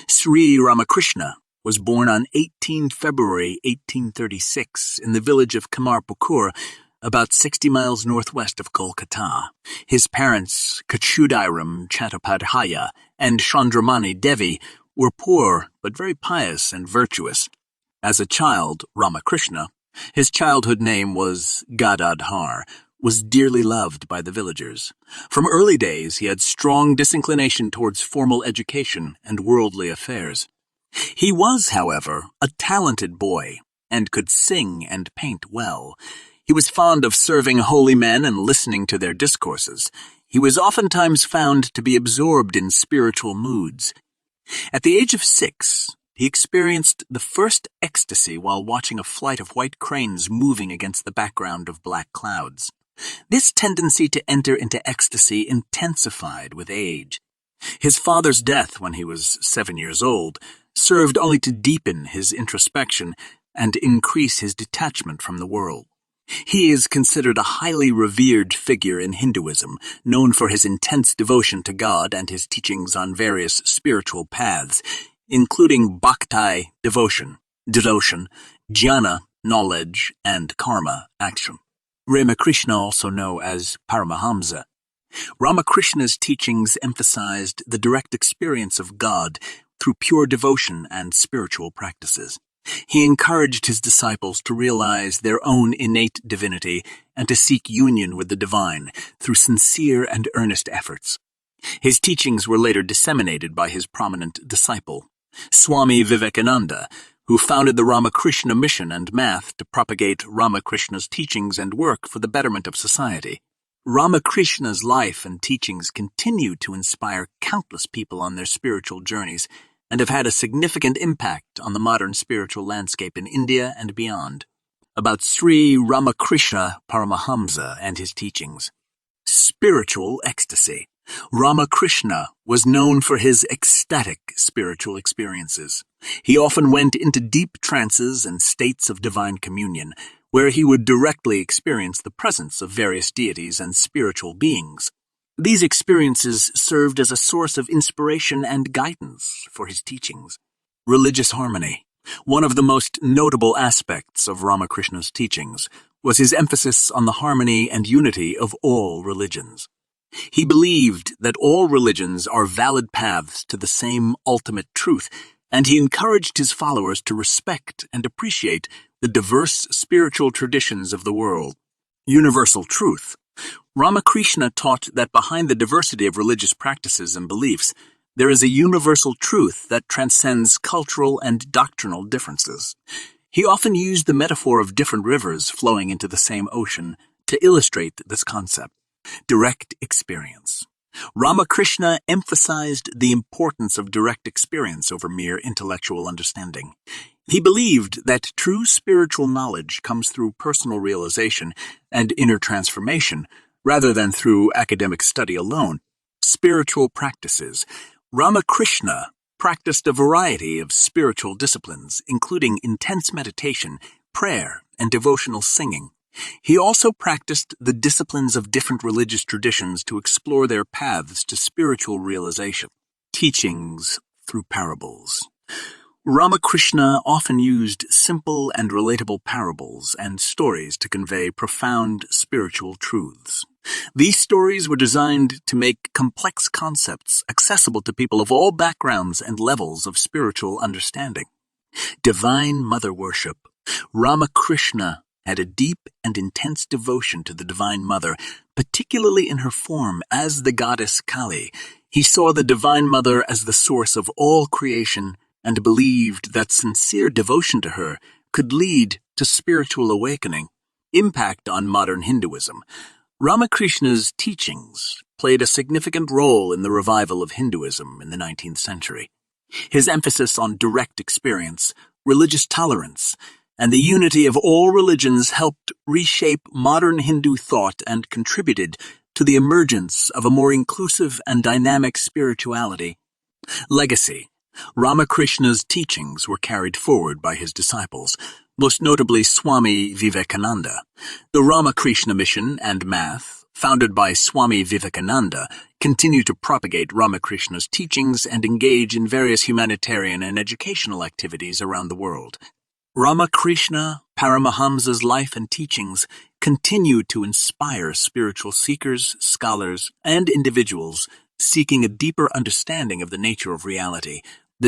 Sri Ramakrishna was born on 18 February 1836 in the village of Kamarpukur, about 60 miles northwest of Kolkata. His parents, Kachudairam Chattopadhyaya and Chandramani Devi, were poor but very pious and virtuous. As a child, Ramakrishna, his childhood name was Gadadhar, was dearly loved by the villagers. From early days, he had strong disinclination towards formal education and worldly affairs. He was, however, a talented boy and could sing and paint well. He was fond of serving holy men and listening to their discourses. He was oftentimes found to be absorbed in spiritual moods. At the age of 6, he experienced the first ecstasy while watching a flight of white cranes moving against the background of black clouds. This tendency to enter into ecstasy intensified with age. His father's death when he was 7 years old served only to deepen his introspection and increase his detachment from the world. He is considered a highly revered figure in Hinduism, known for his intense devotion to God and his teachings on various spiritual paths, including bhakti, devotion, jnana, knowledge, and karma, action. Ramakrishna, also known as Paramahamsa. Ramakrishna's teachings emphasized the direct experience of God through pure devotion and spiritual practices. He encouraged his disciples to realize their own innate divinity and to seek union with the divine through sincere and earnest efforts. His teachings were later disseminated by his prominent disciple, Swami Vivekananda, who founded the Ramakrishna Mission and Math to propagate Ramakrishna's teachings and work for the betterment of society. Ramakrishna's life and teachings continue to inspire countless people on their spiritual journeys and have had a significant impact on the modern spiritual landscape in India and beyond. About Sri Ramakrishna Paramahamsa and his teachings. Spiritual ecstasy. Ramakrishna was known for his ecstatic spiritual experiences. He often went into deep trances and states of divine communion, where he would directly experience the presence of various deities and spiritual beings. These experiences served as a source of inspiration and guidance for his teachings. Religious harmony. One of the most notable aspects of Ramakrishna's teachings was his emphasis on the harmony and unity of all religions. He believed that all religions are valid paths to the same ultimate truth, and he encouraged his followers to respect and appreciate the diverse spiritual traditions of the world. Universal truth. Ramakrishna taught that behind the diversity of religious practices and beliefs, there is a universal truth that transcends cultural and doctrinal differences. He often used the metaphor of different rivers flowing into the same ocean to illustrate this concept. Direct experience. Ramakrishna emphasized the importance of direct experience over mere intellectual understanding. He believed that true spiritual knowledge comes through personal realization and inner transformation, rather than through academic study alone. Spiritual practices. Ramakrishna practiced a variety of spiritual disciplines, including intense meditation, prayer, and devotional singing. He also practiced the disciplines of different religious traditions to explore their paths to spiritual realization. Teachings through parables. Ramakrishna often used simple and relatable parables and stories to convey profound spiritual truths. These stories were designed to make complex concepts accessible to people of all backgrounds and levels of spiritual understanding. Divine Mother Worship. Ramakrishna had a deep and intense devotion to the Divine Mother, particularly in her form as the goddess Kali. He saw the Divine Mother as the source of all creation and believed that sincere devotion to her could lead to spiritual awakening. Impact on modern Hinduism. Ramakrishna's teachings played a significant role in the revival of Hinduism in the 19th century. His emphasis on direct experience, religious tolerance, and the unity of all religions helped reshape modern Hindu thought and contributed to the emergence of a more inclusive and dynamic spirituality. Legacy. Ramakrishna's teachings were carried forward by his disciples, most notably Swami Vivekananda. The Ramakrishna Mission and Math founded by Swami Vivekananda, continue to propagate Ramakrishna's teachings and engage in various humanitarian and educational activities around the world. Ramakrishna Paramahamsa's life and teachings continue to inspire spiritual seekers, scholars, and individuals seeking a deeper understanding of the nature of reality,